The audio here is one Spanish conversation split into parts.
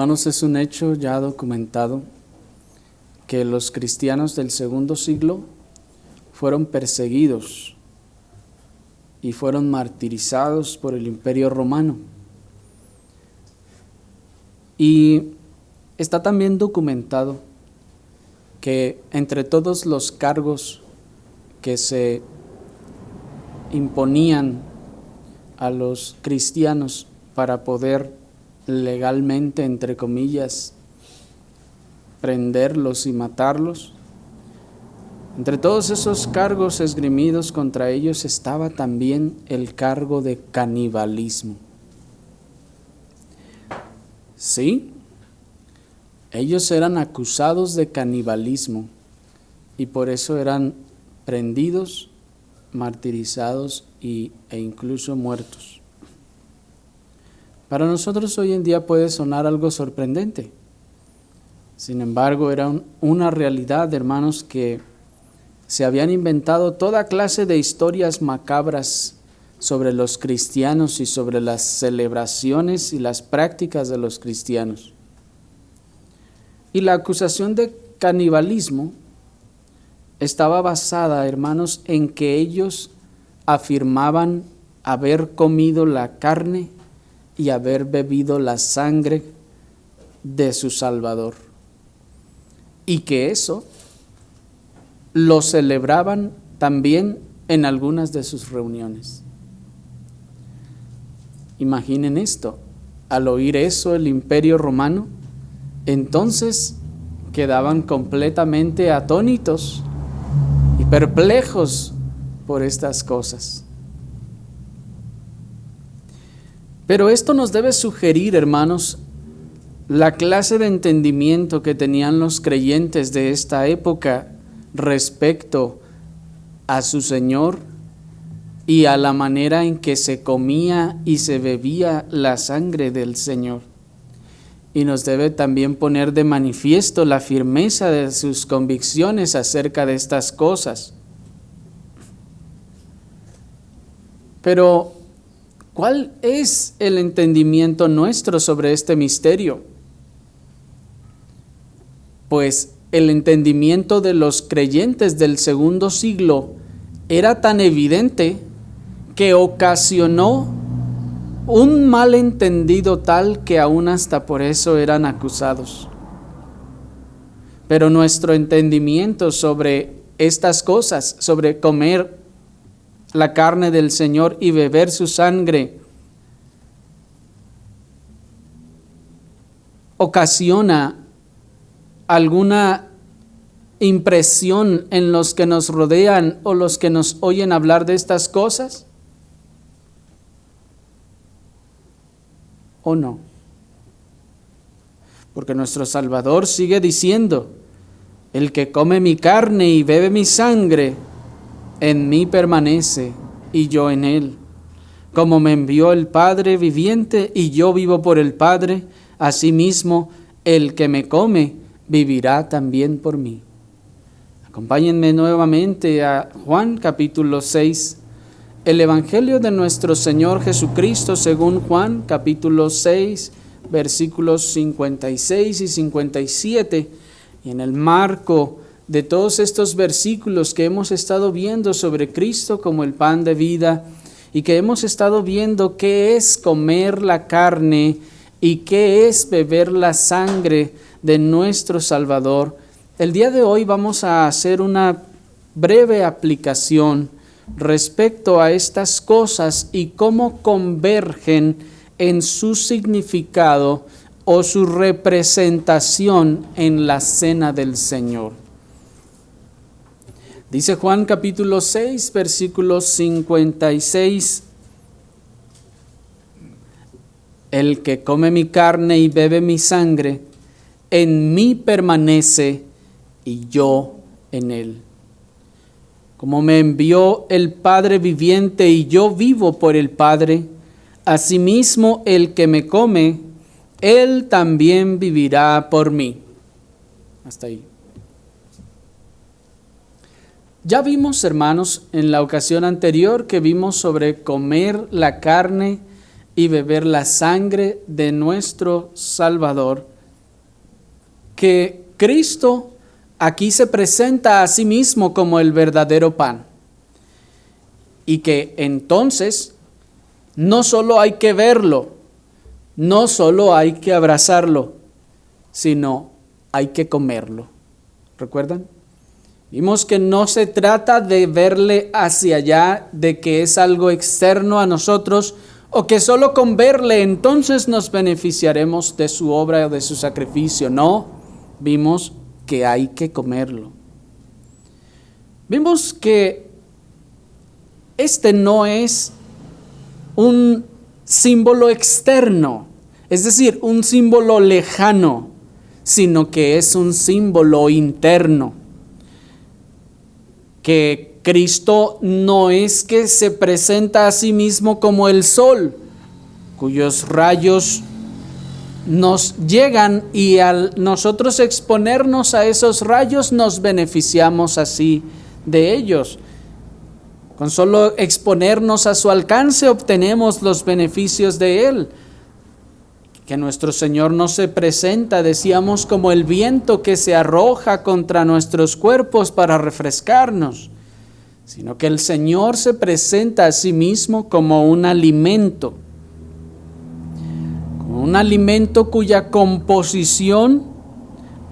Hermanos, es un hecho ya documentado que los cristianos del segundo siglo fueron perseguidos y fueron martirizados por el Imperio Romano. Y está también documentado que entre todos los cargos que se imponían a los cristianos para poder legalmente, entre comillas, prenderlos y matarlos, entre todos esos cargos esgrimidos contra ellos estaba también el cargo de canibalismo. Sí, ellos eran acusados de canibalismo y por eso eran prendidos, martirizados e incluso muertos. Para nosotros hoy en día puede sonar algo sorprendente. Sin embargo, era una realidad, hermanos, que se habían inventado toda clase de historias macabras sobre los cristianos y sobre las celebraciones y las prácticas de los cristianos. Y la acusación de canibalismo estaba basada, hermanos, en que ellos afirmaban haber comido la carne y haber bebido la sangre de su Salvador. Y que eso lo celebraban también en algunas de sus reuniones. Imaginen esto, al oír eso el Imperio Romano, entonces quedaban completamente atónitos y perplejos por estas cosas. Pero esto nos debe sugerir, hermanos, la clase de entendimiento que tenían los creyentes de esta época respecto a su Señor y a la manera en que se comía y se bebía la sangre del Señor. Y nos debe también poner de manifiesto la firmeza de sus convicciones acerca de estas cosas. Pero, ¿cuál es el entendimiento nuestro sobre este misterio? Pues el entendimiento de los creyentes del segundo siglo era tan evidente que ocasionó un malentendido tal que aún hasta por eso eran acusados. Pero nuestro entendimiento sobre estas cosas, sobre comer la carne del Señor y beber su sangre, ocasiona alguna impresión en los que nos rodean o los que nos oyen hablar de estas cosas, ¿o no? Porque nuestro Salvador sigue diciendo: el que come mi carne y bebe mi sangre, en mí permanece y yo en él. Como me envió el Padre viviente y yo vivo por el Padre, asimismo el que me come vivirá también por mí. Acompáñenme nuevamente a Juan capítulo 6, el Evangelio de nuestro Señor Jesucristo según Juan capítulo 6, versículos 56 y 57, y en el marco de todos estos versículos que hemos estado viendo sobre Cristo como el pan de vida y que hemos estado viendo qué es comer la carne y qué es beber la sangre de nuestro Salvador, el día de hoy vamos a hacer una breve aplicación respecto a estas cosas y cómo convergen en su significado o su representación en la cena del Señor. Dice Juan capítulo 6, versículo 56. El que come mi carne y bebe mi sangre, en mí permanece y yo en él. Como me envió el Padre viviente y yo vivo por el Padre, asimismo el que me come, él también vivirá por mí. Hasta ahí. Ya vimos, hermanos, en la ocasión anterior que vimos sobre comer la carne y beber la sangre de nuestro Salvador, que Cristo aquí se presenta a sí mismo como el verdadero pan. Y que entonces no solo hay que verlo, no solo hay que abrazarlo, sino hay que comerlo. ¿Recuerdan? Vimos que no se trata de verle hacia allá, de que es algo externo a nosotros, o que solo con verle entonces nos beneficiaremos de su obra o de su sacrificio. No, vimos que hay que comerlo. Vimos que este no es un símbolo externo, es decir, un símbolo lejano, sino que es un símbolo interno. Que Cristo no es que se presenta a sí mismo como el sol, cuyos rayos nos llegan y al nosotros exponernos a esos rayos nos beneficiamos así de ellos. Con solo exponernos a su alcance obtenemos los beneficios de Él. Que nuestro Señor no se presenta, decíamos, como el viento que se arroja contra nuestros cuerpos para refrescarnos, sino que el Señor se presenta a sí mismo como un alimento cuya composición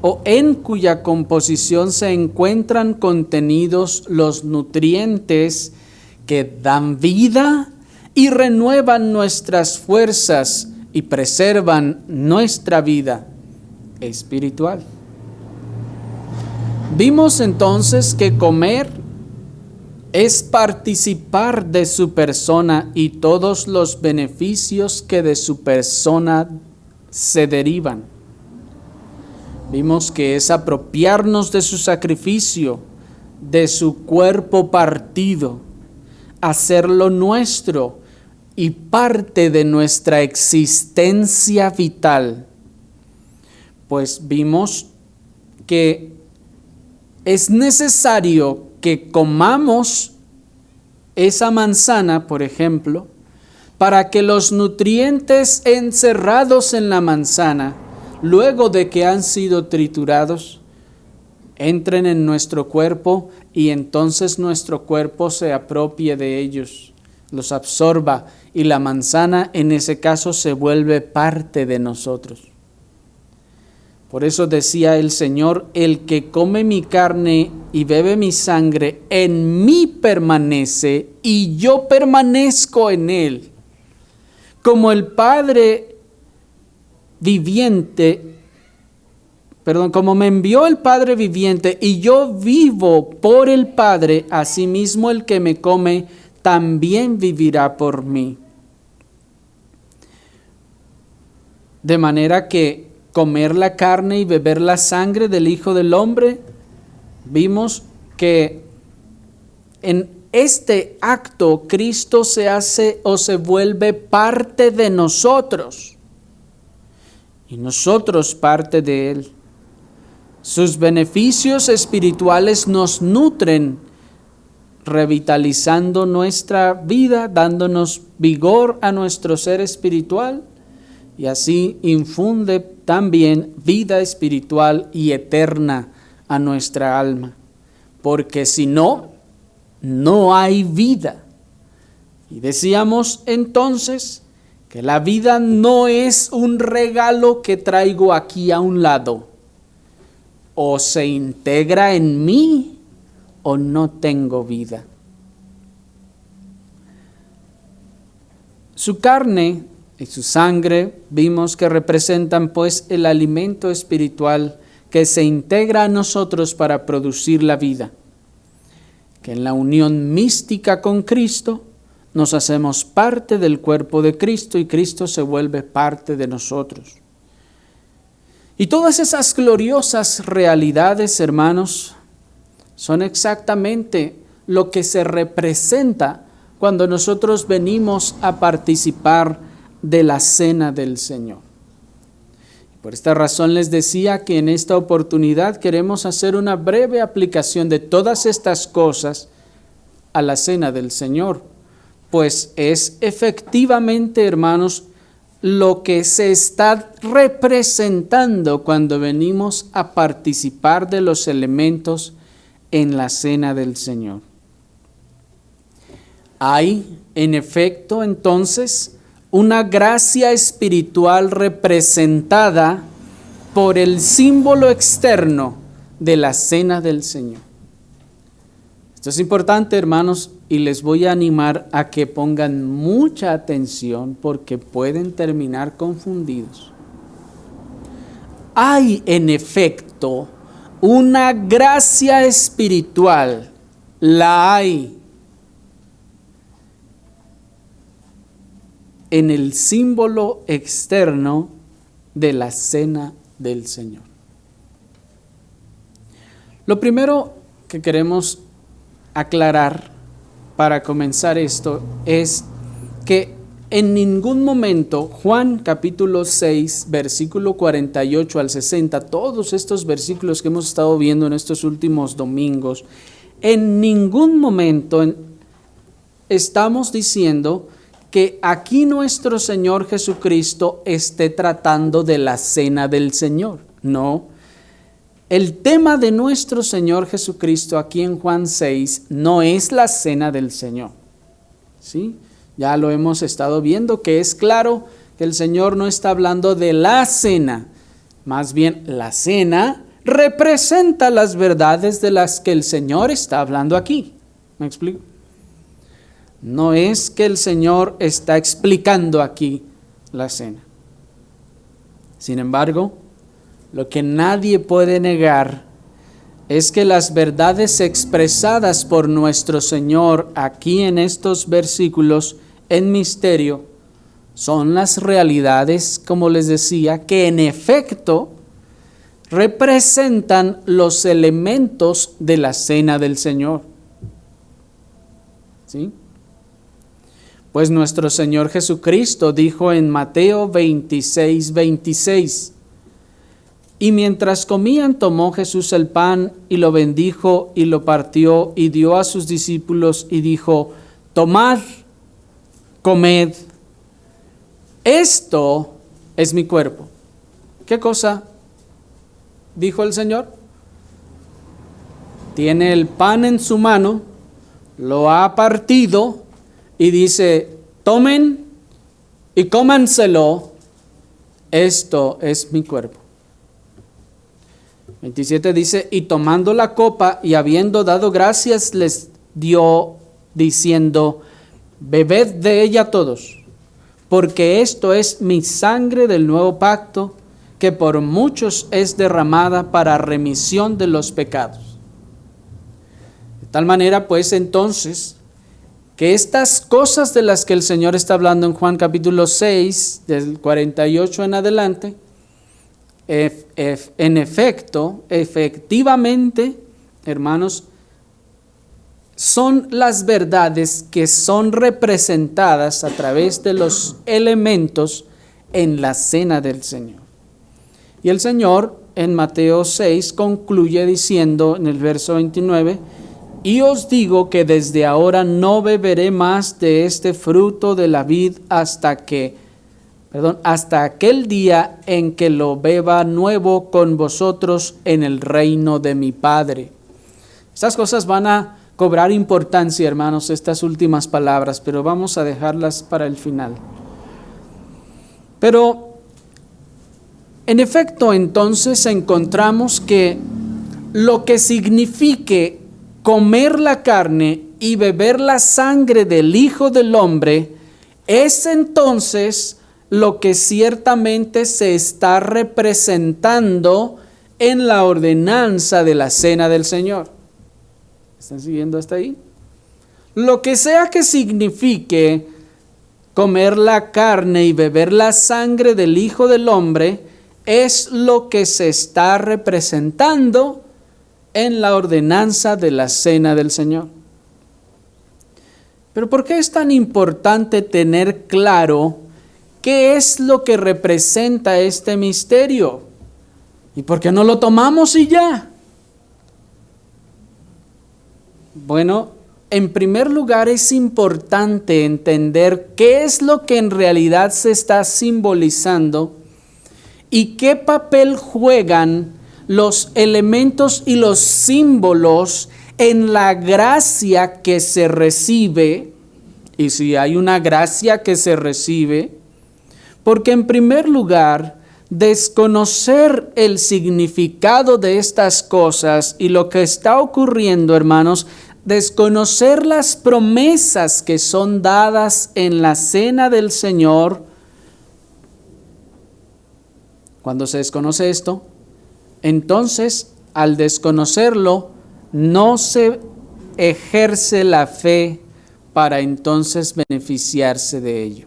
o en cuya composición se encuentran contenidos los nutrientes que dan vida y renuevan nuestras fuerzas y preservan nuestra vida espiritual. Vimos entonces que comer es participar de su persona y todos los beneficios que de su persona se derivan. Vimos que es apropiarnos de su sacrificio, de su cuerpo partido, hacerlo nuestro y parte de nuestra existencia vital. Pues vimos que es necesario que comamos esa manzana, por ejemplo, para que los nutrientes encerrados en la manzana, luego de que han sido triturados, entren en nuestro cuerpo y entonces nuestro cuerpo se apropie de ellos, los absorba y la manzana en ese caso se vuelve parte de nosotros. Por eso decía el Señor, el que come mi carne y bebe mi sangre, en mí permanece y yo permanezco en él. Como el Padre viviente, como me envió el Padre viviente y yo vivo por el Padre, asimismo el que me come también vivirá por mí. De manera que comer la carne y beber la sangre del Hijo del Hombre, vimos que en este acto Cristo se hace o se vuelve parte de nosotros y nosotros parte de Él. Sus beneficios espirituales nos nutren, revitalizando nuestra vida, dándonos vigor a nuestro ser espiritual y así infunde también vida espiritual y eterna a nuestra alma, porque si no, no hay vida. Y decíamos entonces que la vida no es un regalo que traigo aquí a un lado, o se integra en mí o no tengo vida. Su carne y su sangre vimos que representan pues el alimento espiritual que se integra a nosotros para producir la vida, que en la unión mística con Cristo nos hacemos parte del cuerpo de Cristo y Cristo se vuelve parte de nosotros. Y todas esas gloriosas realidades, hermanos, son exactamente lo que se representa cuando nosotros venimos a participar de la cena del Señor. Por esta razón les decía que en esta oportunidad queremos hacer una breve aplicación de todas estas cosas a la cena del Señor, pues es efectivamente, hermanos, lo que se está representando cuando venimos a participar de los elementos en la cena del Señor. Hay, en efecto, entonces, una gracia espiritual representada por el símbolo externo de la cena del Señor. Esto es importante, hermanos, y les voy a animar a que pongan mucha atención porque pueden terminar confundidos. Hay, en efecto, una gracia espiritual, la hay, en el símbolo externo de la cena del Señor. Lo primero que queremos aclarar para comenzar esto es que en ningún momento Juan capítulo 6 versículo 48 al 60, todos estos versículos que hemos estado viendo en estos últimos domingos, en ningún momento estamos diciendo que aquí nuestro Señor Jesucristo esté tratando de la cena del Señor. No. El tema de nuestro Señor Jesucristo aquí en Juan 6 no es la cena del Señor. ¿Sí? Ya lo hemos estado viendo, que es claro que el Señor no está hablando de la cena. Más bien, la cena representa las verdades de las que el Señor está hablando aquí. ¿Me explico? No es que el Señor está explicando aquí la cena. Sin embargo, lo que nadie puede negar es que las verdades expresadas por nuestro Señor aquí en estos versículos en misterio son las realidades, como les decía, que en efecto representan los elementos de la cena del Señor. ¿Sí? Pues nuestro Señor Jesucristo dijo en Mateo 26:26, y mientras comían tomó Jesús el pan y lo bendijo y lo partió y dio a sus discípulos y dijo, tomad, comed, esto es mi cuerpo. ¿Qué cosa dijo el Señor? Tiene el pan en su mano, lo ha partido y dice, tomen y cómanselo, esto es mi cuerpo. 27 dice, y tomando la copa y habiendo dado gracias, les dio diciendo, bebed de ella todos, porque esto es mi sangre del nuevo pacto, que por muchos es derramada para remisión de los pecados. De tal manera, pues, entonces, que estas cosas de las que el Señor está hablando en Juan capítulo 6, del 48 en adelante, en efecto, efectivamente, hermanos, son las verdades que son representadas a través de los elementos en la cena del Señor. Y el Señor en Mateo 6 concluye diciendo en el verso 29, y os digo que desde ahora no beberé más de este fruto de la vid hasta aquel día en que lo beba nuevo con vosotros en el reino de mi Padre. Estas cosas van a cobrar importancia, hermanos, estas últimas palabras, pero vamos a dejarlas para el final. Pero, en efecto, entonces encontramos que lo que signifique comer la carne y beber la sangre del Hijo del Hombre es entonces lo que ciertamente se está representando en la ordenanza de la cena del Señor. ¿Están siguiendo hasta ahí? Lo que sea que signifique comer la carne y beber la sangre del Hijo del Hombre es lo que se está representando en la ordenanza de la cena del Señor. Pero ¿por qué es tan importante tener claro qué es lo que representa este misterio? ¿Y por qué no lo tomamos y ya? Bueno, en primer lugar es importante entender qué es lo que en realidad se está simbolizando y qué papel juegan los elementos y los símbolos en la gracia que se recibe, y si hay una gracia que se recibe, porque en primer lugar, desconocer el significado de estas cosas y lo que está ocurriendo, hermanos, desconocer las promesas que son dadas en la cena del Señor. Cuando se desconoce esto, entonces al desconocerlo, no se ejerce la fe para entonces beneficiarse de ello.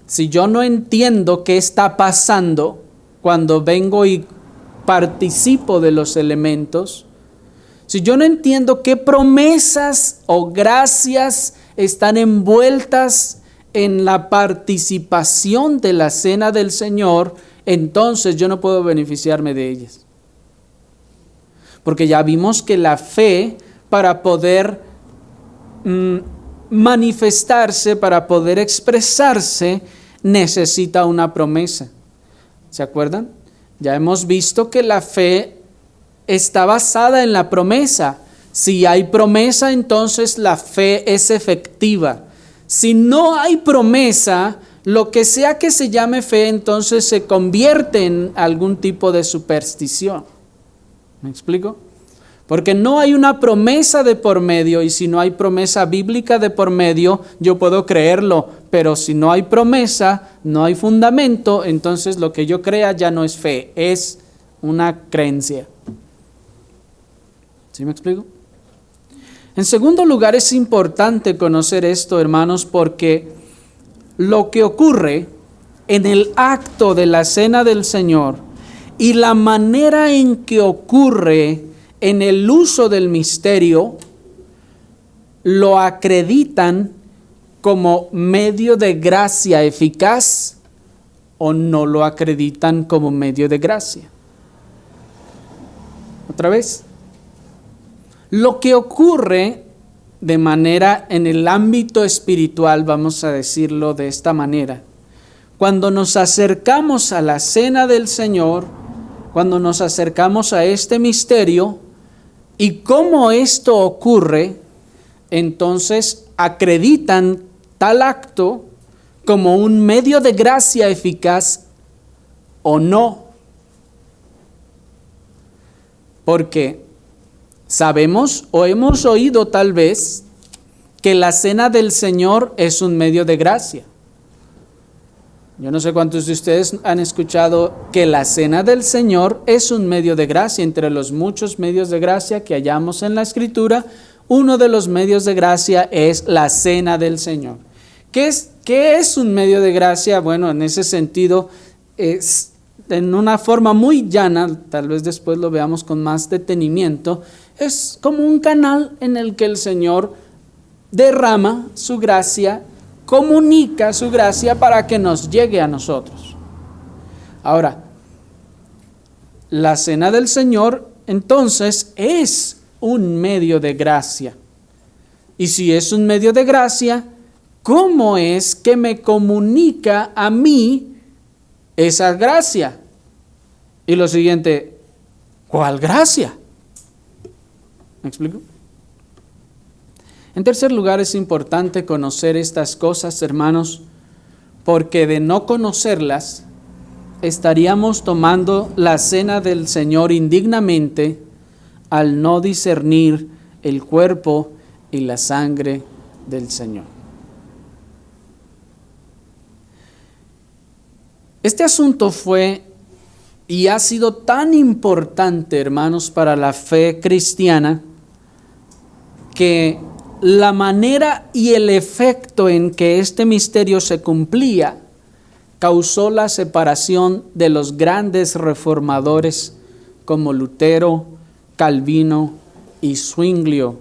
Si yo no entiendo qué está pasando cuando vengo y participo de los elementos, si yo no entiendo qué promesas o gracias están envueltas en la participación de la cena del Señor, entonces yo no puedo beneficiarme de ellas. Porque ya vimos que la fe, para poder manifestarse, para poder expresarse, necesita una promesa. ¿Se acuerdan? Ya hemos visto que la fe está basada en la promesa. Si hay promesa, entonces la fe es efectiva. Si no hay promesa, lo que sea que se llame fe, entonces se convierte en algún tipo de superstición. ¿Me explico? Porque no hay una promesa de por medio, y si no hay promesa bíblica de por medio, yo puedo creerlo, pero si no hay promesa, no hay fundamento, entonces lo que yo crea ya no es fe, es una creencia. ¿Sí me explico? En segundo lugar, es importante conocer esto, hermanos, porque lo que ocurre en el acto de la cena del Señor y la manera en que ocurre en el uso del misterio, lo acreditan como medio de gracia eficaz o no lo acreditan como medio de gracia. Otra vez. Lo que ocurre de manera en el ámbito espiritual, vamos a decirlo de esta manera, cuando nos acercamos a la cena del Señor, cuando nos acercamos a este misterio y cómo esto ocurre, entonces acreditan tal acto como un medio de gracia eficaz o no. Porque sabemos o hemos oído tal vez que la cena del Señor es un medio de gracia. Yo no sé cuántos de ustedes han escuchado que la cena del Señor es un medio de gracia. Entre los muchos medios de gracia que hallamos en la Escritura, uno de los medios de gracia es la cena del Señor. ¿Qué es un medio de gracia? Bueno, en ese sentido es en una forma muy llana, tal vez después lo veamos con más detenimiento, es como un canal en el que el Señor derrama su gracia, comunica su gracia para que nos llegue a nosotros. Ahora, la cena del Señor entonces es un medio de gracia. Y si es un medio de gracia, ¿cómo es que me comunica a mí esa gracia? Y lo siguiente, ¿cuál gracia? ¿Me explico? En tercer lugar, es importante conocer estas cosas, hermanos, porque de no conocerlas, estaríamos tomando la cena del Señor indignamente al no discernir el cuerpo y la sangre del Señor. Este asunto fue y ha sido tan importante, hermanos, para la fe cristiana, que la manera y el efecto en que este misterio se cumplía causó la separación de los grandes reformadores como Lutero, Calvino y Zwinglio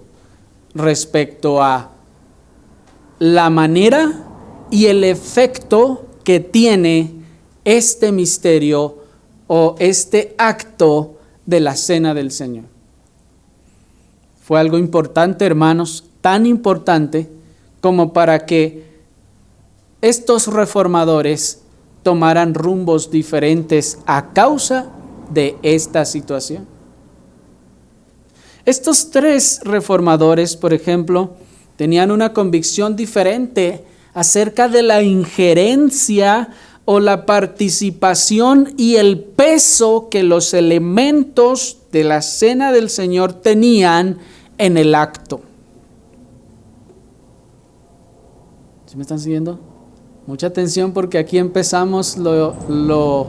respecto a la manera y el efecto que tiene este misterio o este acto de la cena del Señor. Fue algo importante, hermanos, tan importante como para que estos reformadores tomaran rumbos diferentes a causa de esta situación. Estos tres reformadores, por ejemplo, tenían una convicción diferente acerca de la injerencia o la participación y el peso que los elementos de la cena del Señor tenían en el acto. ¿Sí me están siguiendo? Mucha atención porque aquí empezamos lo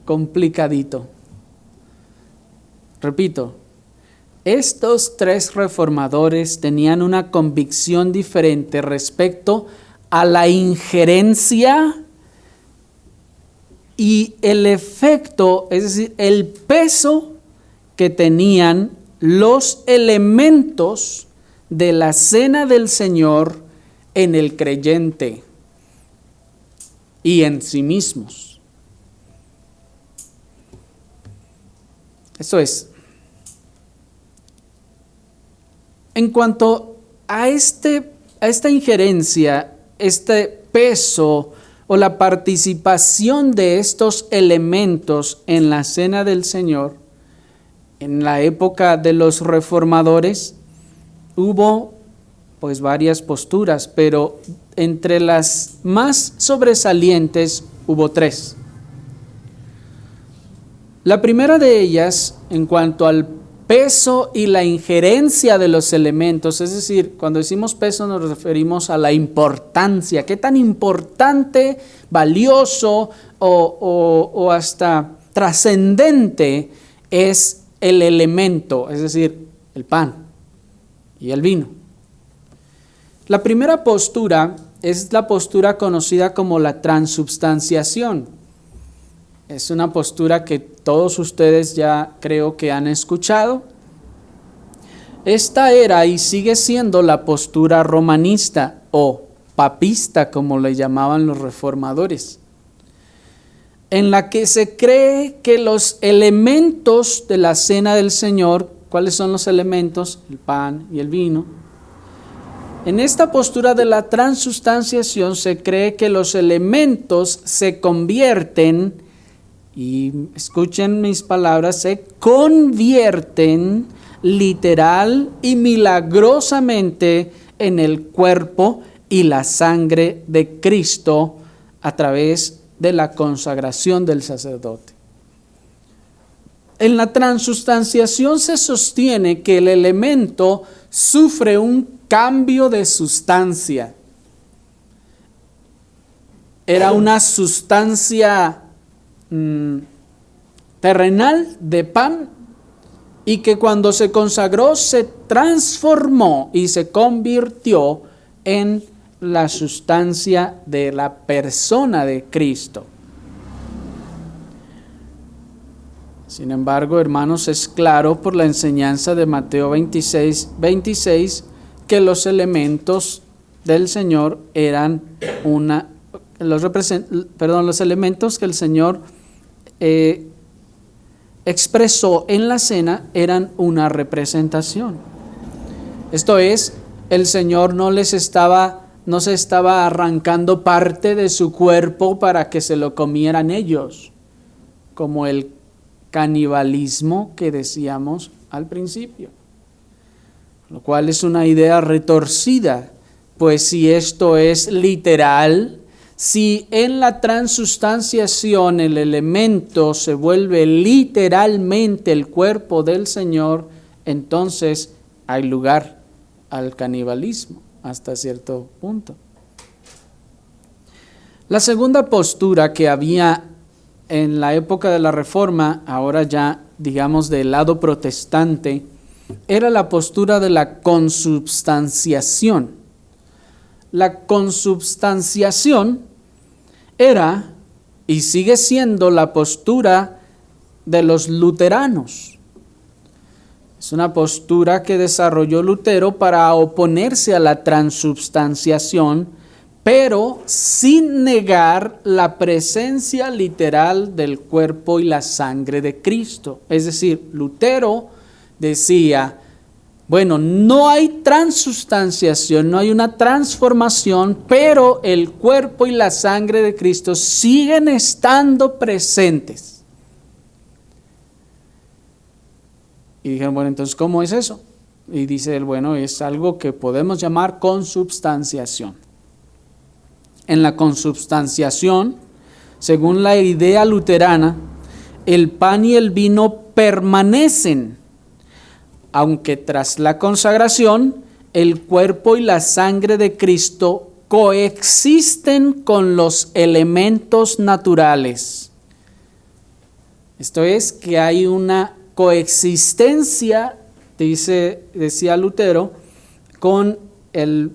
complicadito. Repito, estos tres reformadores tenían una convicción diferente respecto a la injerencia y el efecto, es decir, el peso que tenían los elementos de la cena del Señor en el creyente y en sí mismos. Eso es. En cuanto a esta injerencia, este peso o la participación de estos elementos en la cena del Señor, en la época de los reformadores, hubo pues varias posturas, pero entre las más sobresalientes hubo tres. La primera de ellas, en cuanto al peso y la injerencia de los elementos, es decir, cuando decimos peso nos referimos a la importancia, qué tan importante, valioso o hasta trascendente es el elemento, es decir, el pan y el vino. La primera postura es la postura conocida como la transubstanciación. Es una postura que todos ustedes ya creo que han escuchado. Esta era y sigue siendo la postura romanista o papista, como le llamaban los reformadores, en la que se cree que los elementos de la cena del Señor, ¿cuáles son los elementos? El pan y el vino. En esta postura de la transubstanciación se cree que los elementos se convierten, y escuchen mis palabras, se convierten literal y milagrosamente en el cuerpo y la sangre de Cristo a través de la consagración del sacerdote. En la transubstanciación se sostiene que el elemento sufre un cambio de sustancia. Era una sustancia terrenal de pan y que cuando se consagró se transformó y se convirtió en la sustancia de la persona de Cristo. Sin embargo, hermanos, es claro por la enseñanza de Mateo 26 que los elementos del Señor eran los elementos que el Señor expresó en la cena eran una representación. Esto es, el Señor no se estaba arrancando parte de su cuerpo para que se lo comieran ellos, como el canibalismo que decíamos al principio, lo cual es una idea retorcida, pues si esto es literal, si en la transubstanciación el elemento se vuelve literalmente el cuerpo del Señor, entonces hay lugar al canibalismo hasta cierto punto. La segunda postura que había en la época de la Reforma, ahora ya digamos del lado protestante, era la postura de la consubstanciación. La consubstanciación era y sigue siendo la postura de los luteranos. Es una postura que desarrolló Lutero para oponerse a la transubstanciación, pero sin negar la presencia literal del cuerpo y la sangre de Cristo. Es decir, Lutero decía, bueno, no hay transustanciación, no hay una transformación, pero el cuerpo y la sangre de Cristo siguen estando presentes. Y dijeron, bueno, entonces, ¿cómo es eso? Y dice él, bueno, es algo que podemos llamar consubstanciación. En la consubstanciación, según la idea luterana, el pan y el vino permanecen, aunque tras la consagración, el cuerpo y la sangre de Cristo coexisten con los elementos naturales. Esto es, que hay una coexistencia, decía Lutero, con el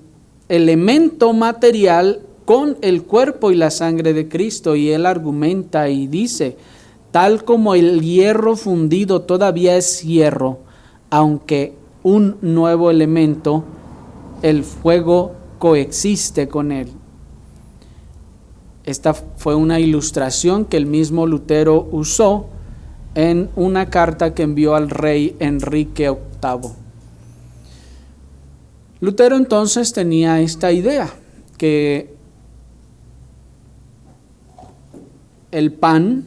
elemento material, con el cuerpo y la sangre de Cristo. Y él argumenta y dice, tal como el hierro fundido todavía es hierro, aunque un nuevo elemento, el fuego coexiste con él. Esta fue una ilustración que el mismo Lutero usó en una carta que envió al rey Enrique VIII. Lutero entonces tenía esta idea, que el pan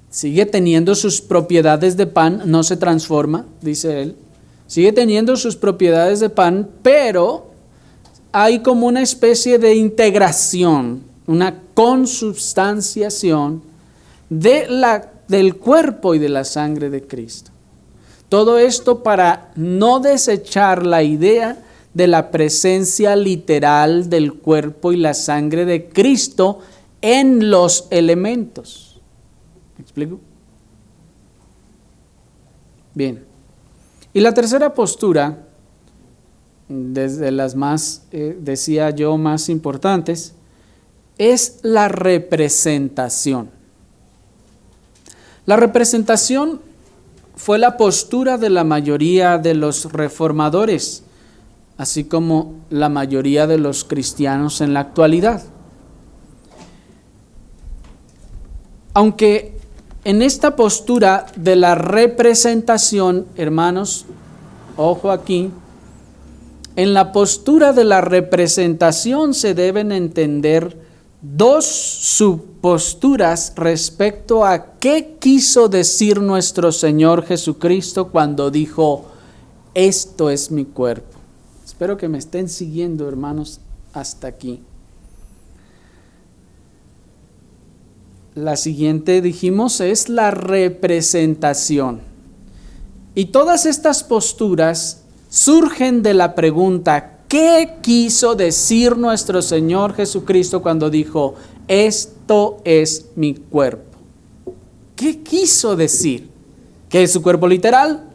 sigue teniendo sus propiedades de pan, no se transforma, dice él, sigue teniendo sus propiedades de pan, pero hay como una especie de integración, una consubstanciación del cuerpo y de la sangre de Cristo. Todo esto para no desechar la idea de la presencia literal del cuerpo y la sangre de Cristo en los elementos. ¿Me explico? Bien. Y la tercera postura, desde las más, decía yo, más importantes, es la representación. La representación fue la postura de la mayoría de los reformadores, así como la mayoría de los cristianos en la actualidad. Aunque en esta postura de la representación, hermanos, ojo aquí, en la postura de la representación se deben entender dos subposturas respecto a qué quiso decir nuestro Señor Jesucristo cuando dijo, esto es mi cuerpo. Espero que me estén siguiendo, hermanos, hasta aquí. La siguiente, dijimos, es la representación. Y todas estas posturas surgen de la pregunta, ¿qué quiso decir nuestro Señor Jesucristo cuando dijo, esto es mi cuerpo? ¿Qué quiso decir? ¿Que es su cuerpo literal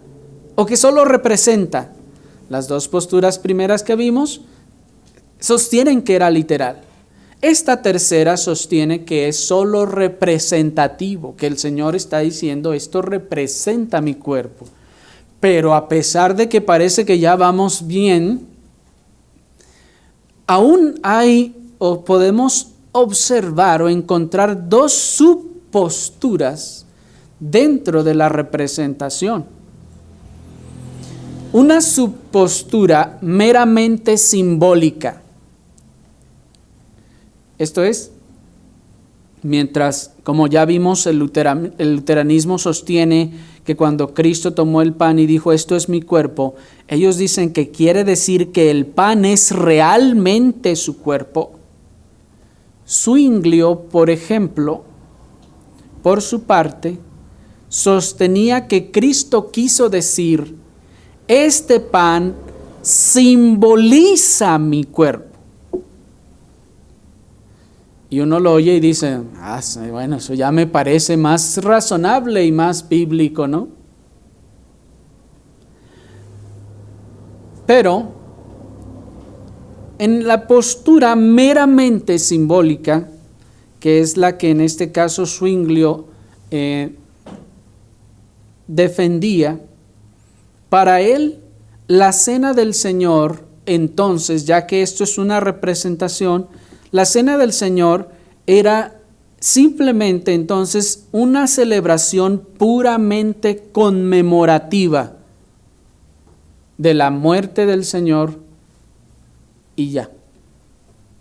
o que solo representa? Las dos posturas primeras que vimos sostienen que era literal. Esta tercera sostiene que es solo representativo, que el Señor está diciendo, esto representa mi cuerpo. Pero a pesar de que parece que ya vamos bien, aún hay o podemos observar o encontrar dos subposturas dentro de la representación. Una subpostura meramente simbólica. Esto es, mientras, como ya vimos, el luteranismo sostiene que cuando Cristo tomó el pan y dijo, esto es mi cuerpo, ellos dicen que quiere decir que el pan es realmente su cuerpo. Zwinglio, por ejemplo, por su parte, sostenía que Cristo quiso decir, este pan simboliza mi cuerpo. Y uno lo oye y dice, bueno, eso ya me parece más razonable y más bíblico, ¿no? Pero en la postura meramente simbólica, que es la que en este caso Zwinglio defendía, para él la cena del Señor, entonces, ya que esto es una representación, la cena del Señor era simplemente entonces una celebración puramente conmemorativa de la muerte del Señor y ya.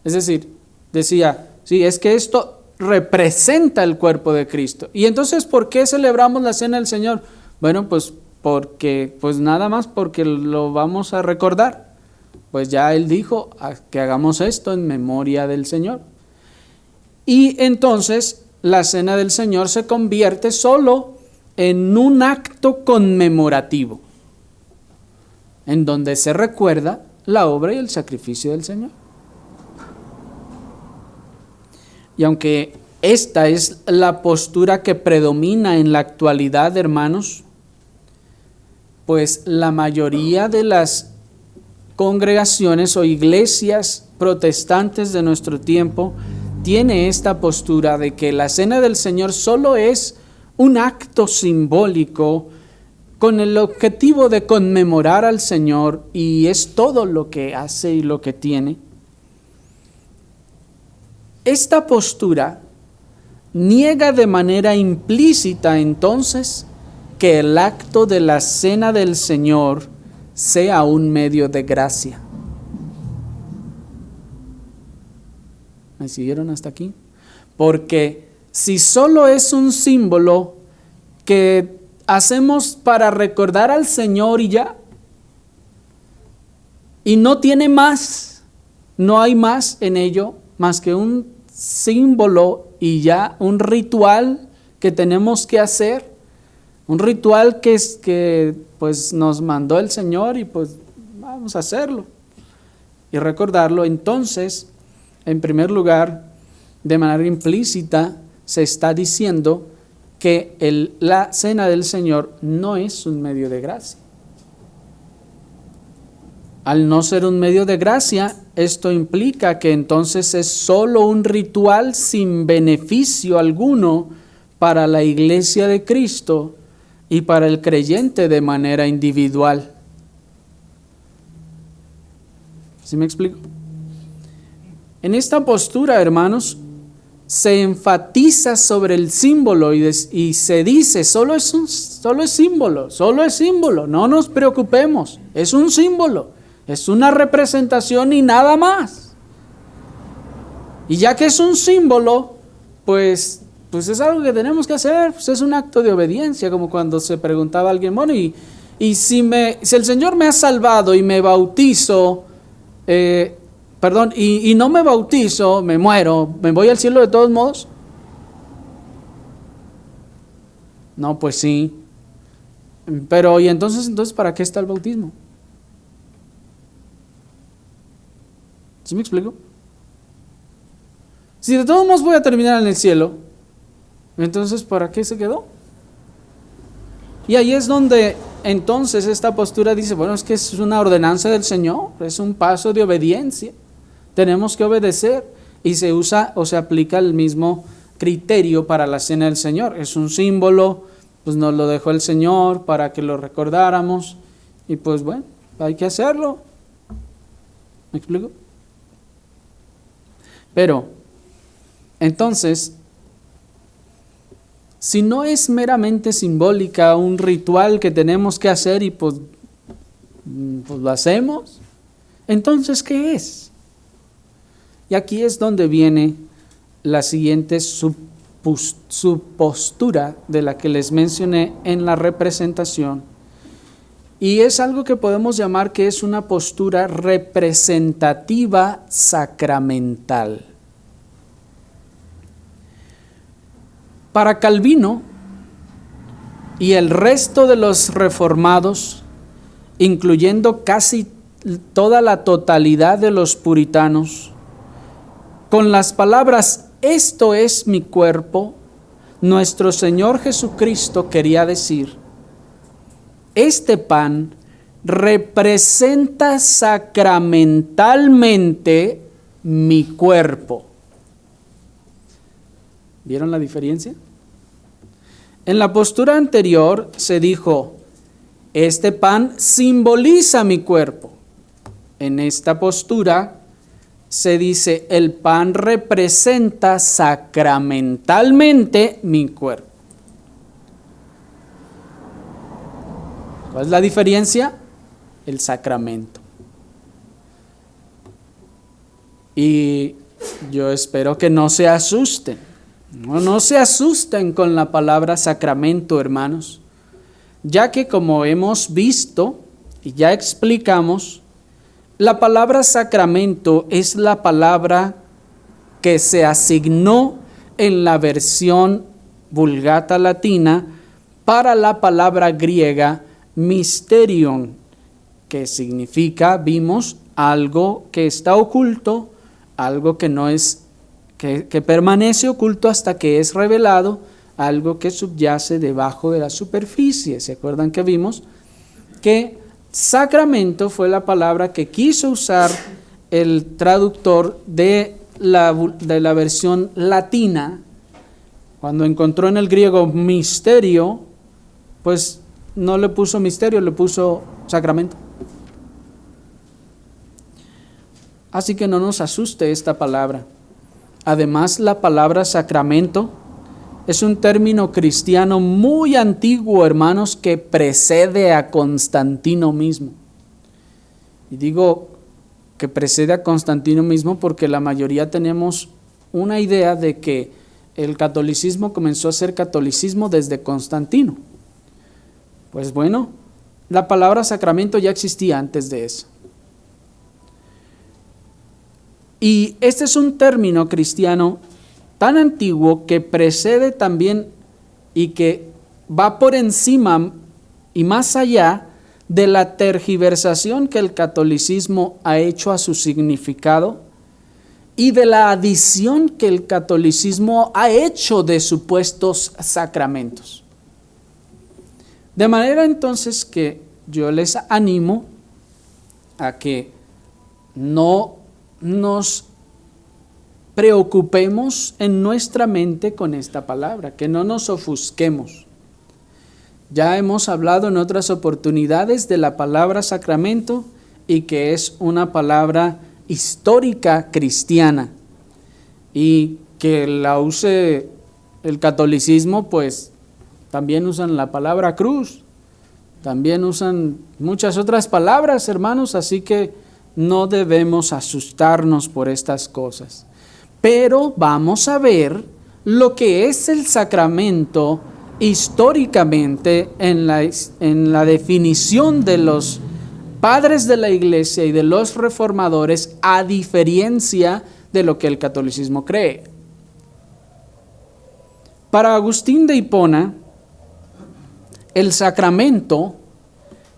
Es decir, decía, sí, es que esto representa el cuerpo de Cristo. Y entonces, ¿por qué celebramos la cena del Señor? Bueno, pues nada más porque lo vamos a recordar. Pues ya Él dijo que hagamos esto en memoria del Señor. Y entonces la cena del Señor se convierte solo en un acto conmemorativo, en donde se recuerda la obra y el sacrificio del Señor. Y aunque esta es la postura que predomina en la actualidad, hermanos, pues la mayoría de las congregaciones o iglesias protestantes de nuestro tiempo tiene esta postura de que la cena del Señor solo es un acto simbólico con el objetivo de conmemorar al Señor y es todo lo que hace y lo que tiene. Esta postura niega de manera implícita entonces que el acto de la cena del Señor sea un medio de gracia. ¿Me siguieron hasta aquí? Porque si solo es un símbolo que hacemos para recordar al Señor y ya, y no tiene más, no hay más en ello más que un símbolo y ya, un ritual que tenemos que hacer, un ritual que pues nos mandó el Señor y pues vamos a hacerlo y recordarlo. Entonces, en primer lugar, de manera implícita se está diciendo que la cena del Señor no es un medio de gracia. Al no ser un medio de gracia, esto implica que entonces es solo un ritual sin beneficio alguno para la iglesia de Cristo y para el creyente de manera individual. ¿Sí me explico? En esta postura, hermanos, se enfatiza sobre el símbolo y se dice, solo es símbolo, no nos preocupemos, es un símbolo. Es una representación y nada más. Y ya que es un símbolo, pues es algo que tenemos que hacer, pues es un acto de obediencia, como cuando se preguntaba a alguien, bueno, y si el Señor me ha salvado y me bautizo, y no me bautizo, me muero, ¿me voy al cielo de todos modos? No, pues sí. Pero, ¿y entonces para qué está el bautismo? ¿Sí me explico? Si de todos modos voy a terminar en el cielo, entonces ¿para qué se quedó? Y ahí es donde entonces esta postura dice, bueno, es que es una ordenanza del Señor, es un paso de obediencia, tenemos que obedecer, y se usa o se aplica el mismo criterio para la cena del Señor. Es un símbolo, pues nos lo dejó el Señor para que lo recordáramos, y pues bueno, hay que hacerlo. ¿Me explico? Pero, entonces, si no es meramente simbólica, un ritual que tenemos que hacer y pues lo hacemos, entonces, ¿qué es? Y aquí es donde viene la siguiente subpostura de la que les mencioné en la representación. Y es algo que podemos llamar que es una postura representativa sacramental. Para Calvino y el resto de los reformados, incluyendo casi toda la totalidad de los puritanos, con las palabras, esto es mi cuerpo, nuestro Señor Jesucristo quería decir, este pan representa sacramentalmente mi cuerpo. ¿Vieron la diferencia? En la postura anterior se dijo, este pan simboliza mi cuerpo. En esta postura se dice, el pan representa sacramentalmente mi cuerpo. ¿Cuál es la diferencia? El sacramento. Y yo espero que no se asusten. No se asusten con la palabra sacramento, hermanos, ya que como hemos visto y ya explicamos, la palabra sacramento es la palabra que se asignó en la versión Vulgata latina para la palabra griega mysterion, que significa, vimos, algo que está oculto, algo que no es, que permanece oculto hasta que es revelado, algo que subyace debajo de la superficie. ¿Se acuerdan que vimos que sacramento fue la palabra que quiso usar el traductor de la versión latina? Cuando encontró en el griego misterio, pues no le puso misterio, le puso sacramento. Así que no nos asuste esta palabra. Además, la palabra sacramento es un término cristiano muy antiguo, hermanos, que precede a Constantino mismo. Y digo que precede a Constantino mismo porque la mayoría tenemos una idea de que el catolicismo comenzó a ser catolicismo desde Constantino. Pues bueno, la palabra sacramento ya existía antes de eso. Y este es un término cristiano tan antiguo que precede también y que va por encima y más allá de la tergiversación que el catolicismo ha hecho a su significado y de la adición que el catolicismo ha hecho de supuestos sacramentos. De manera entonces que yo les animo a que no nos preocupemos en nuestra mente con esta palabra, que no nos ofusquemos. Ya hemos hablado en otras oportunidades de la palabra sacramento y que es una palabra histórica cristiana y que la use el catolicismo, pues también usan la palabra cruz, también usan muchas otras palabras, hermanos, así que no debemos asustarnos por estas cosas. Pero vamos a ver lo que es el sacramento históricamente en la definición de los padres de la iglesia y de los reformadores, a diferencia de lo que el catolicismo cree. Para Agustín de Hipona, el sacramento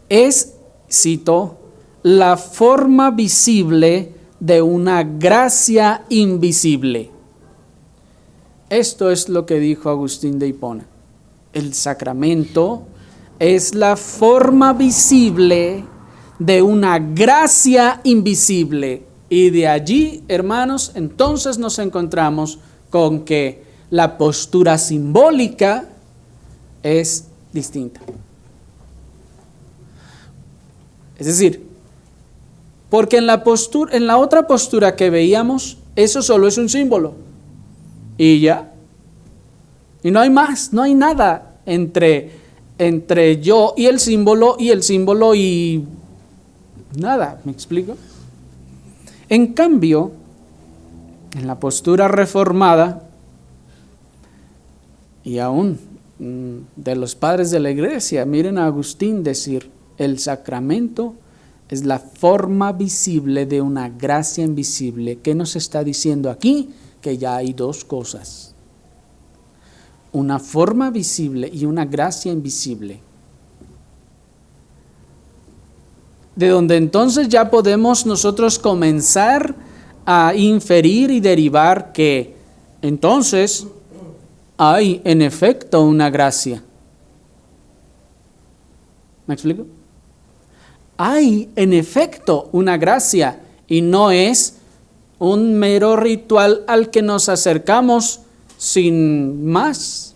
es, cito, la forma visible de una gracia invisible. Esto es lo que dijo Agustín de Hipona. El sacramento es la forma visible de una gracia invisible. Y de allí, hermanos, entonces nos encontramos con que la postura simbólica es distinta. Es decir, porque en la otra postura que veíamos, eso solo es un símbolo. Y ya. Y no hay más, no hay nada entre yo y el símbolo y nada, ¿me explico? En cambio, en la postura reformada, y aún de los padres de la iglesia, miren a Agustín decir, el sacramento es la forma visible de una gracia invisible. ¿Qué nos está diciendo aquí? Que ya hay dos cosas. Una forma visible y una gracia invisible. De donde entonces ya podemos nosotros comenzar a inferir y derivar que entonces hay en efecto una gracia. ¿Me explico? Hay en efecto una gracia y no es un mero ritual al que nos acercamos sin más.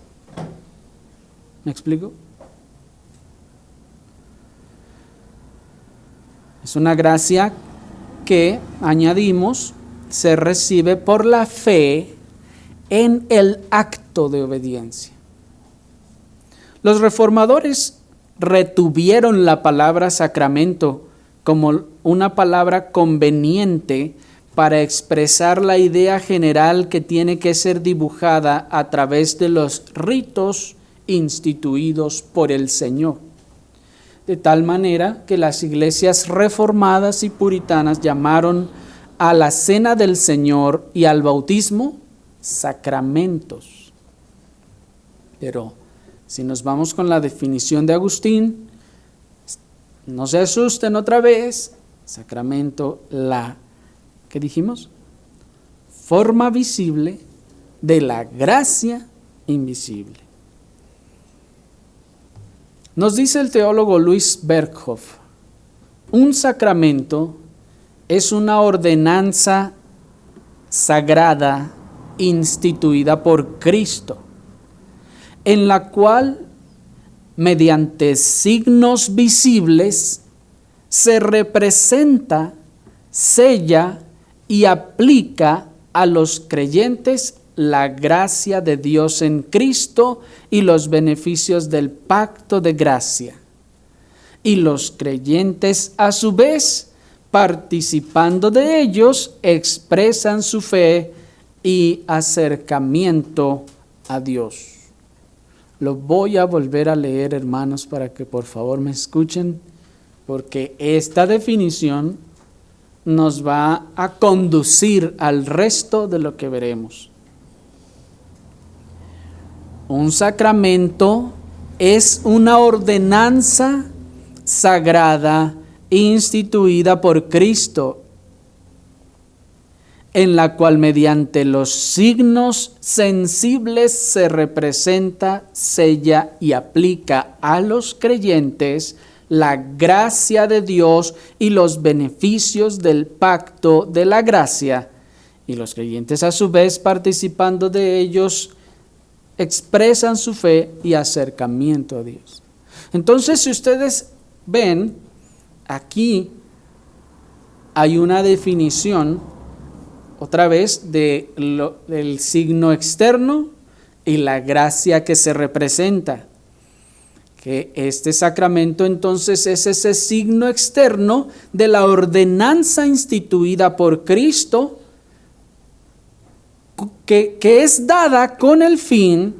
¿Me explico? Es una gracia que añadimos se recibe por la fe en el acto de obediencia. Los reformadores retuvieron la palabra sacramento como una palabra conveniente para expresar la idea general que tiene que ser dibujada a través de los ritos instituidos por el Señor. De tal manera que las iglesias reformadas y puritanas llamaron a la cena del Señor y al bautismo sacramentos. Pero si nos vamos con la definición de Agustín, no se asusten otra vez, sacramento, ¿qué dijimos? Forma visible de la gracia invisible. Nos dice el teólogo Luis Berkhoff, un sacramento es una ordenanza sagrada instituida por Cristo, en la cual, mediante signos visibles, se representa, sella y aplica a los creyentes la gracia de Dios en Cristo y los beneficios del pacto de gracia. Y los creyentes, a su vez, participando de ellos, expresan su fe y acercamiento a Dios. Lo voy a volver a leer, hermanos, para que por favor me escuchen, porque esta definición nos va a conducir al resto de lo que veremos. Un sacramento es una ordenanza sagrada instituida por Cristo, en la cual mediante los signos sensibles se representa, sella y aplica a los creyentes la gracia de Dios y los beneficios del pacto de la gracia, y los creyentes a su vez, participando de ellos, expresan su fe y acercamiento a Dios. Entonces, si ustedes ven, aquí hay una definición otra vez del signo externo y la gracia que se representa. Que este sacramento entonces es ese signo externo de la ordenanza instituida por Cristo, que es dada con el fin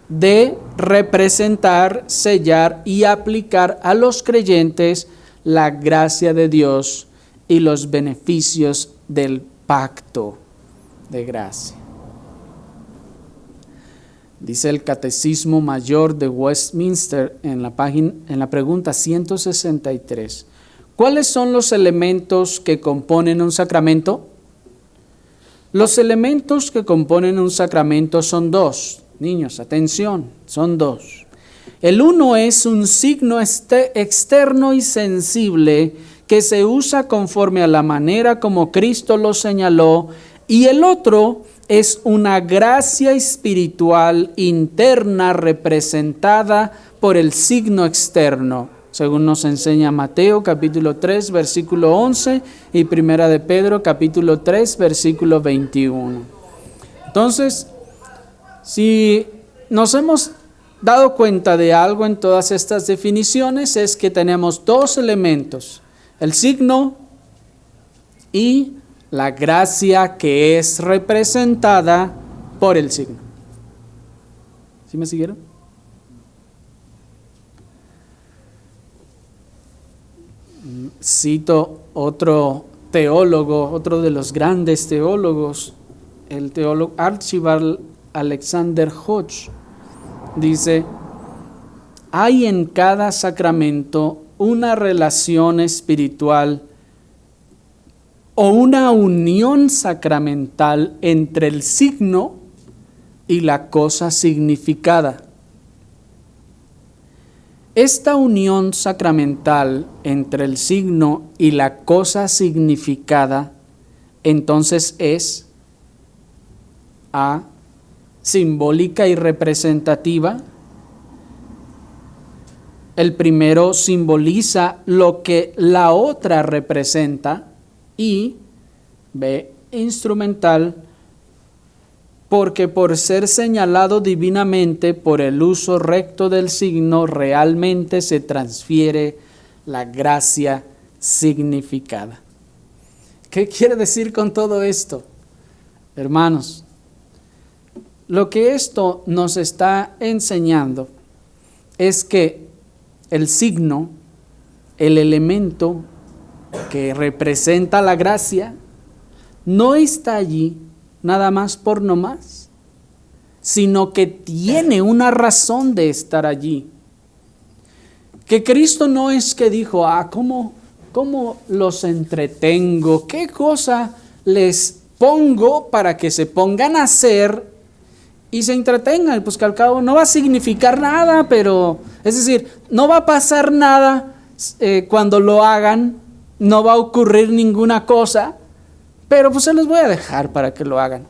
de representar, sellar y aplicar a los creyentes la gracia de Dios y los beneficios del pacto de gracia. Dice el Catecismo Mayor de Westminster en la pregunta 163. ¿Cuáles son los elementos que componen un sacramento? Los elementos que componen un sacramento son dos. Niños, atención, son dos. El uno es un signo externo y sensible que se usa conforme a la manera como Cristo lo señaló, y el otro es una gracia espiritual interna representada por el signo externo, según nos enseña Mateo capítulo 3 versículo 11 y Primera de Pedro capítulo 3 versículo 21. Entonces, si nos hemos dado cuenta de algo en todas estas definiciones, es que tenemos dos elementos: el signo y la gracia que es representada por el signo. ¿Sí me siguieron? Cito otro teólogo, otro de los grandes teólogos, el teólogo Archibald Alexander Hodge. Dice: hay en cada sacramento una relación espiritual o una unión sacramental entre el signo y la cosa significada. Esta unión sacramental entre el signo y la cosa significada entonces es A, simbólica y representativa. El primero simboliza lo que la otra representa, y B, instrumental, porque por ser señalado divinamente por el uso recto del signo, realmente se transfiere la gracia significada. ¿Qué quiere decir con todo esto? Hermanos, lo que esto nos está enseñando es que el signo, el elemento que representa la gracia, no está allí nada más por nomás, sino que tiene una razón de estar allí. Que Cristo no es que dijo, ¿cómo los entretengo? ¿Qué cosa les pongo para que se pongan a hacer y se entretengan? Pues que al cabo no va a significar nada, pero, es decir, no va a pasar nada cuando lo hagan, no va a ocurrir ninguna cosa, pero pues se los voy a dejar para que lo hagan.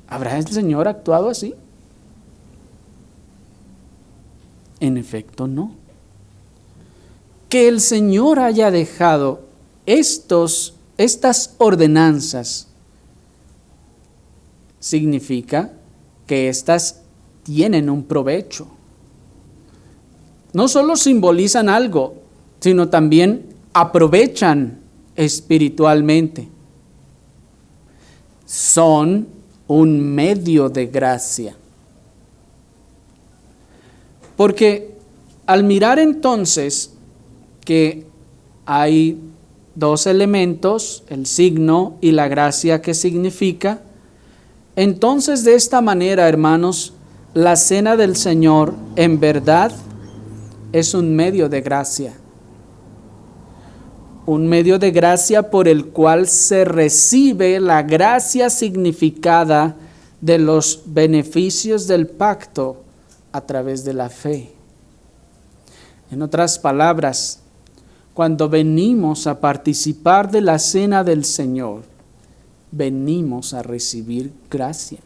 ¿Habrá el Señor actuado así? En efecto, no. Que el Señor haya dejado estas ordenanzas significa que éstas tienen un provecho. No solo simbolizan algo, sino también aprovechan espiritualmente. Son un medio de gracia. Porque al mirar entonces que hay dos elementos, el signo y la gracia que significa, entonces de esta manera, hermanos, la cena del Señor en verdad es un medio de gracia. Un medio de gracia por el cual se recibe la gracia significada de los beneficios del pacto a través de la fe. En otras palabras, cuando venimos a participar de la cena del Señor, venimos a recibir gracia.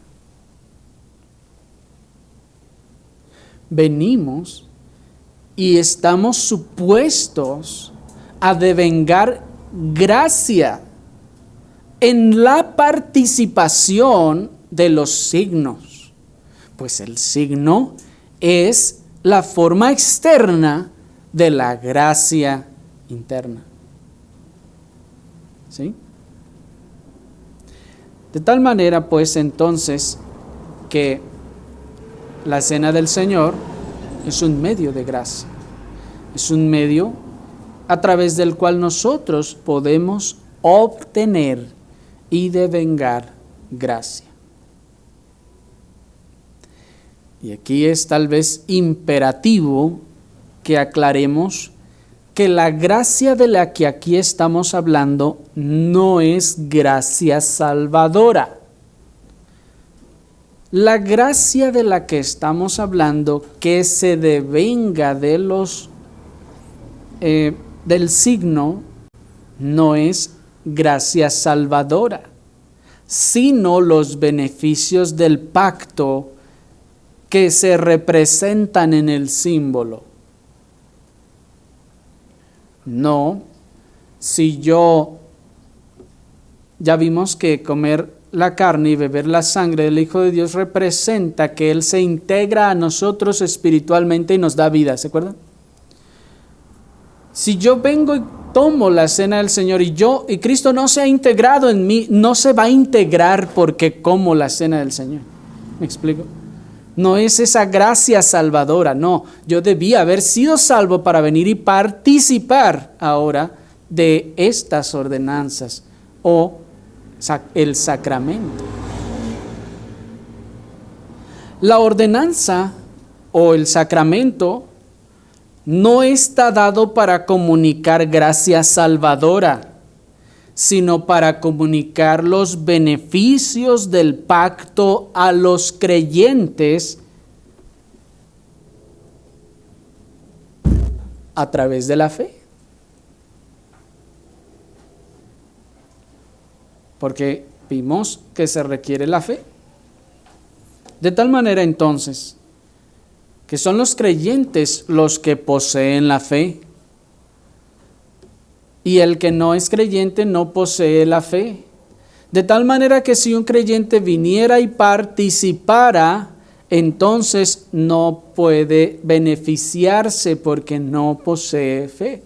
Venimos y estamos supuestos a devengar gracia en la participación de los signos. Pues el signo es la forma externa de la gracia interna. ¿Sí? De tal manera, pues, entonces, que la cena del Señor es un medio de gracia. Es un medio a través del cual nosotros podemos obtener y devengar gracia. Y aquí es tal vez imperativo que aclaremos que la gracia de la que aquí estamos hablando no es gracia salvadora. La gracia de la que estamos hablando, que se devenga de del signo, no es gracia salvadora, sino los beneficios del pacto que se representan en el símbolo. No, si ya vimos que comer la carne y beber la sangre del Hijo de Dios representa que Él se integra a nosotros espiritualmente y nos da vida, ¿se acuerdan? Si yo vengo y tomo la cena del Señor y Cristo no se ha integrado en mí, no se va a integrar porque como la cena del Señor. ¿Me explico? No es esa gracia salvadora, no. Yo debía haber sido salvo para venir y participar ahora de estas ordenanzas o el sacramento. La ordenanza o el sacramento no está dado para comunicar gracia salvadora, sino para comunicar los beneficios del pacto a los creyentes a través de la fe. Porque vimos que se requiere la fe. De tal manera entonces, que son los creyentes los que poseen la fe. Y el que no es creyente no posee la fe. De tal manera que si un creyente viniera y participara, entonces no puede beneficiarse porque no posee fe.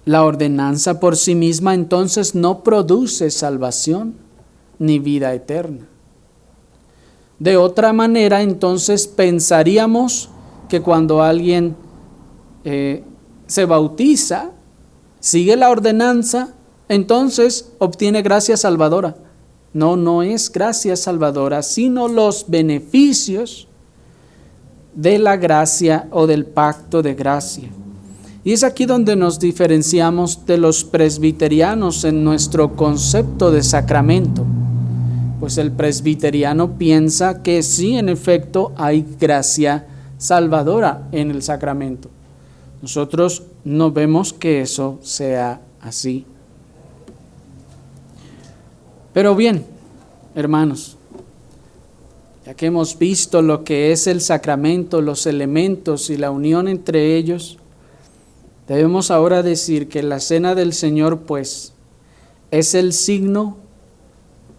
La ordenanza por sí misma entonces no produce salvación ni vida eterna. De otra manera, entonces pensaríamos que cuando alguien se bautiza, sigue la ordenanza, entonces obtiene gracia salvadora. No, no es gracia salvadora, sino los beneficios de la gracia o del pacto de gracia. Y es aquí donde nos diferenciamos de los presbiterianos en nuestro concepto de sacramento. Pues el presbiteriano piensa que sí, en efecto, hay gracia salvadora en el sacramento. Nosotros no vemos que eso sea así. Pero bien, hermanos, ya que hemos visto lo que es el sacramento, los elementos y la unión entre ellos, debemos ahora decir que la cena del Señor, pues, es el signo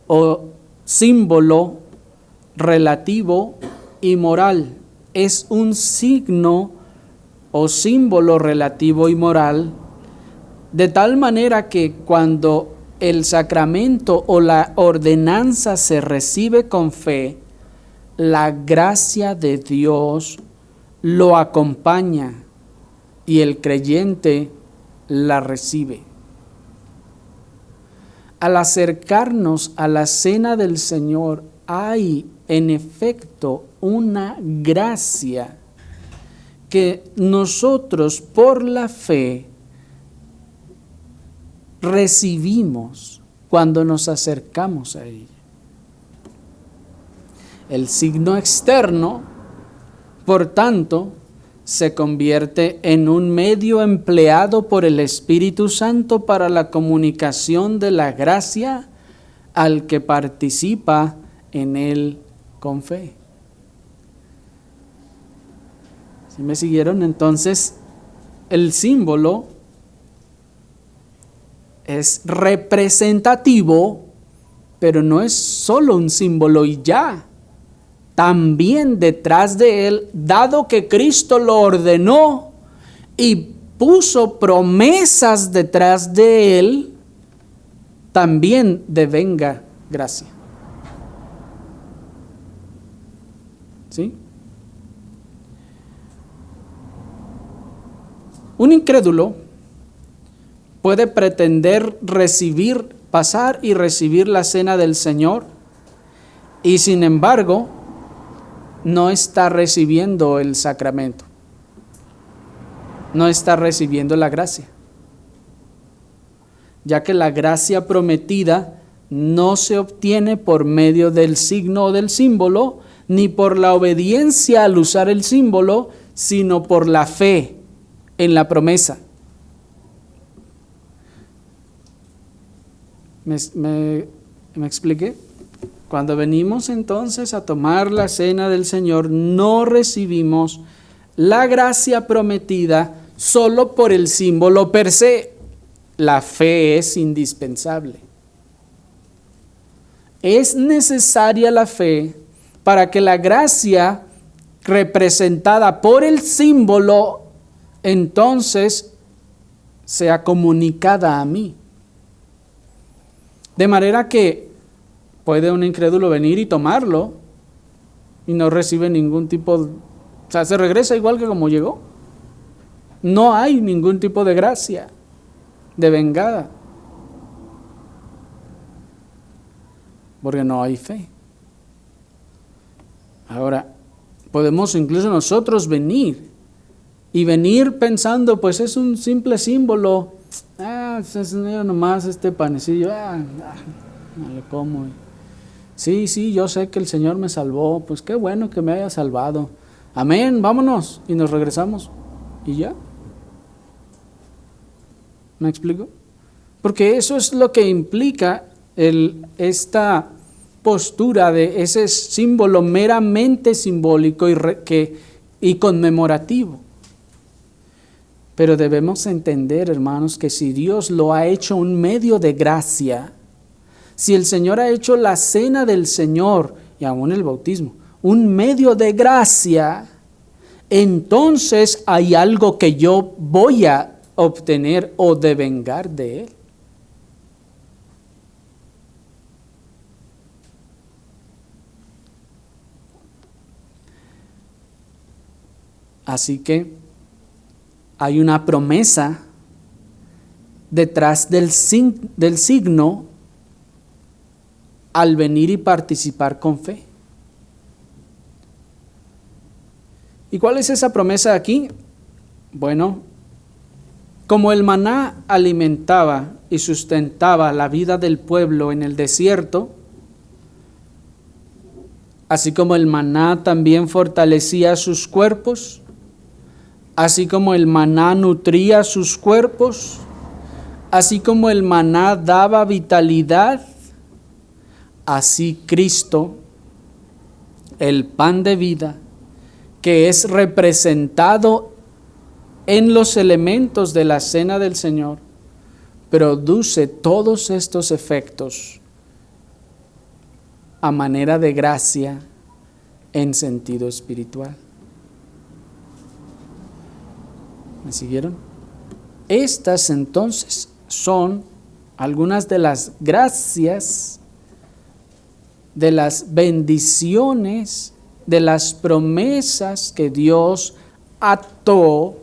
o símbolo relativo y moral. Es un signo o símbolo relativo y moral, de tal manera que cuando el sacramento o la ordenanza se recibe con fe, la gracia de Dios lo acompaña y el creyente la recibe. Al acercarnos a la cena del Señor, hay en efecto una gracia que nosotros por la fe recibimos cuando nos acercamos a ella. El signo externo, por tanto, se convierte en un medio empleado por el Espíritu Santo para la comunicación de la gracia al que participa en él con fe. ¿Sí me siguieron? Entonces, el símbolo es representativo, pero no es solo un símbolo y ya. También detrás de él, dado que Cristo lo ordenó y puso promesas detrás de él, también devenga gracia. ¿Sí? Un incrédulo puede pretender pasar y recibir la cena del Señor y sin embargo no está recibiendo el sacramento, no está recibiendo la gracia, ya que la gracia prometida no se obtiene por medio del signo o del símbolo, ni por la obediencia al usar el símbolo, sino por la fe en la promesa. ¿Me expliqué? Cuando venimos entonces a tomar la cena del Señor, no recibimos la gracia prometida solo por el símbolo per se. La fe es indispensable. Es necesaria la fe para que la gracia representada por el símbolo entonces sea comunicada a mí. De manera que puede un incrédulo venir y tomarlo y no recibe ningún tipo, o sea, se regresa igual que como llegó. No hay ningún tipo de gracia, de vengada, porque no hay fe. Ahora, podemos incluso nosotros venir pensando, pues es un simple símbolo. Señor, nomás este panecillo, no le como. Sí, yo sé que el Señor me salvó, pues qué bueno que me haya salvado. Amén, vámonos. Y nos regresamos. ¿Y ya? ¿Me explico? Porque eso es lo que implica esta postura de ese símbolo meramente simbólico y conmemorativo. Pero debemos entender, hermanos, que si Dios lo ha hecho un medio de gracia, si el Señor ha hecho la cena del Señor y aún el bautismo, un medio de gracia, entonces hay algo que yo voy a obtener o devengar de Él. Así que hay una promesa detrás del signo al venir y participar con fe. ¿Y cuál es esa promesa aquí? Bueno, como el maná alimentaba y sustentaba la vida del pueblo en el desierto, así como el maná también fortalecía sus cuerpos, así como el maná nutría sus cuerpos, así como el maná daba vitalidad, así Cristo, el pan de vida, que es representado en los elementos de la cena del Señor, produce todos estos efectos a manera de gracia en sentido espiritual. ¿Me siguieron? Estas entonces son algunas de las gracias, de las bendiciones, de las promesas que Dios ató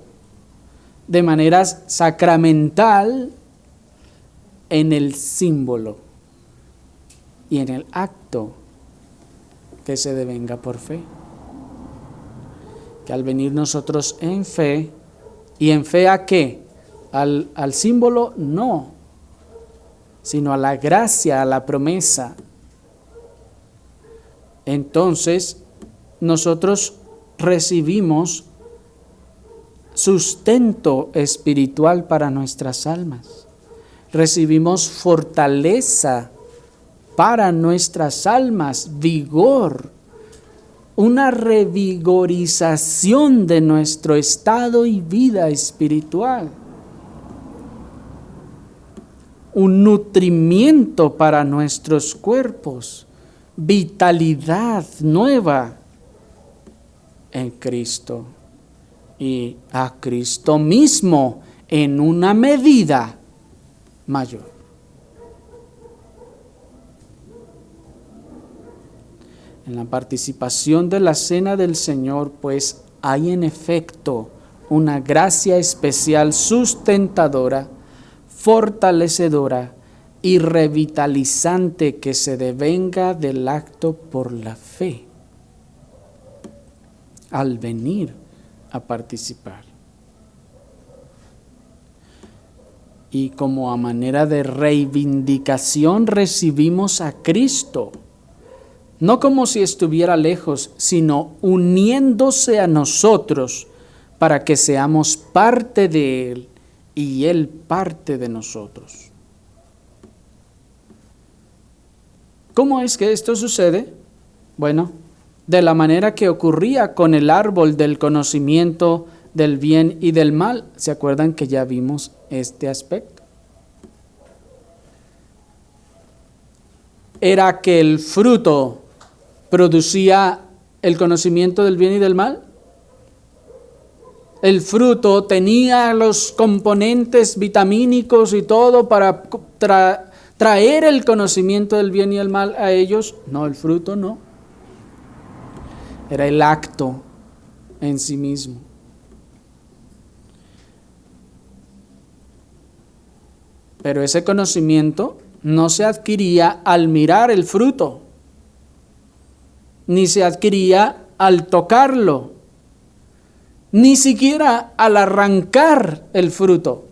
de manera sacramental en el símbolo y en el acto que se devenga por fe. Que al venir nosotros en fe, ¿y en fe a qué? Al símbolo no, sino a la gracia, a la promesa. Entonces, nosotros recibimos sustento espiritual para nuestras almas. Recibimos fortaleza para nuestras almas, vigor, una revigorización de nuestro estado y vida espiritual, un nutrimiento para nuestros cuerpos, vitalidad nueva en Cristo y a Cristo mismo en una medida mayor. En la participación de la cena del Señor, pues, hay en efecto una gracia especial sustentadora, fortalecedora y revitalizante que se devenga del acto por la fe al venir a participar. Y como a manera de reivindicación recibimos a Cristo, no como si estuviera lejos, sino uniéndose a nosotros para que seamos parte de Él y Él parte de nosotros. ¿Cómo es que esto sucede? Bueno, de la manera que ocurría con el árbol del conocimiento del bien y del mal. ¿Se acuerdan que ya vimos este aspecto? ¿Era que el fruto producía el conocimiento del bien y del mal? El fruto tenía los componentes vitamínicos y todo para traer el conocimiento del bien y el mal a ellos. No, el fruto no. Era el acto en sí mismo. Pero ese conocimiento no se adquiría al mirar el fruto, ni se adquiría al tocarlo, ni siquiera al arrancar el fruto.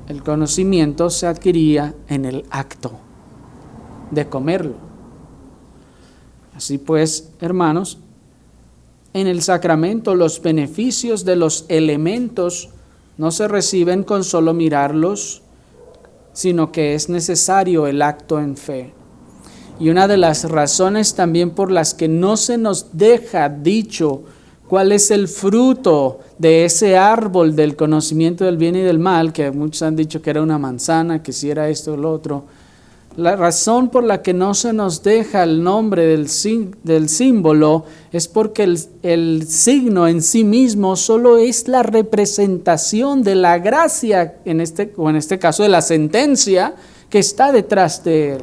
El conocimiento se adquiría en el acto de comerlo. Así pues, hermanos, en el sacramento los beneficios de los elementos no se reciben con solo mirarlos, sino que es necesario el acto en fe. Y una de las razones también por las que no se nos deja dicho ¿Cuál es el fruto de ese árbol del conocimiento del bien y del mal? Que muchos han dicho que era una manzana, que si era esto o lo otro. La razón por la que no se nos deja el nombre del símbolo es porque el signo en sí mismo solo es la representación de la gracia, en este caso de la sentencia que está detrás de él.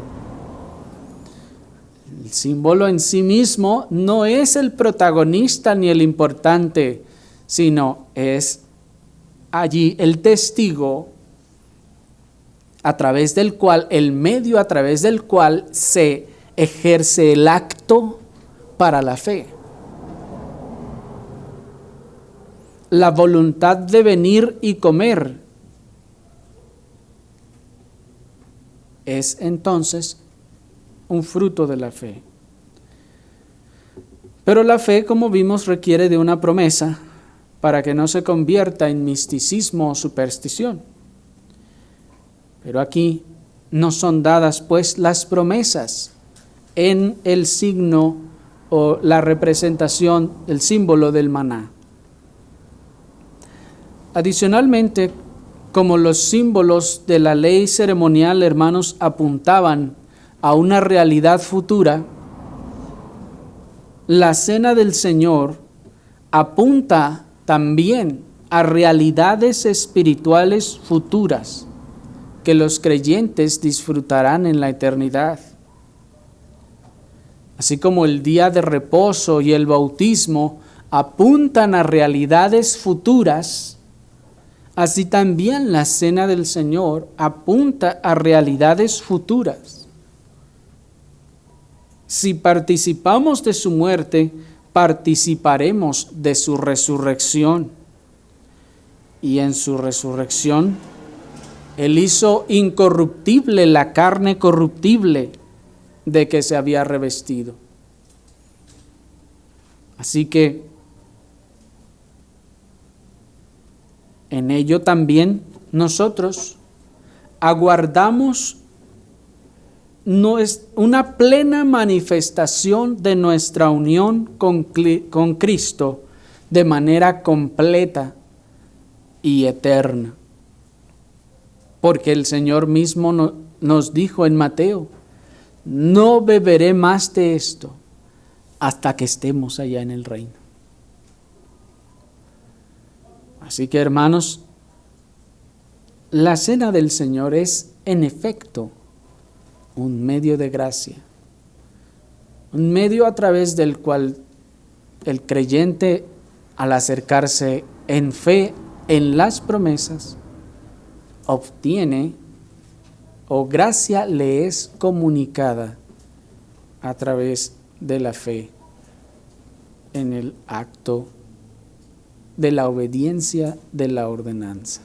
El símbolo en sí mismo no es el protagonista ni el importante, sino es allí el testigo el medio a través del cual se ejerce el acto para la fe. La voluntad de venir y comer es entonces un fruto de la fe. Pero la fe, como vimos, requiere de una promesa para que no se convierta en misticismo o superstición. Pero aquí no son dadas pues las promesas en el signo o la representación, el símbolo del maná. Adicionalmente, como los símbolos de la ley ceremonial, hermanos, apuntaban a una realidad futura, la cena del Señor apunta también a realidades espirituales futuras que los creyentes disfrutarán en la eternidad. Así como el día de reposo y el bautismo apuntan a realidades futuras, así también la cena del Señor apunta a realidades futuras. Si participamos de su muerte, participaremos de su resurrección. Y en su resurrección, Él hizo incorruptible la carne corruptible de que se había revestido. Así que en ello también nosotros aguardamos una plena manifestación de nuestra unión con Cristo de manera completa y eterna. Porque el Señor mismo nos dijo en Mateo: no beberé más de esto hasta que estemos allá en el reino. Así que, hermanos, la cena del Señor es en efecto un medio de gracia, un medio a través del cual el creyente, al acercarse en fe en las promesas, obtiene o gracia le es comunicada a través de la fe en el acto de la obediencia de la ordenanza.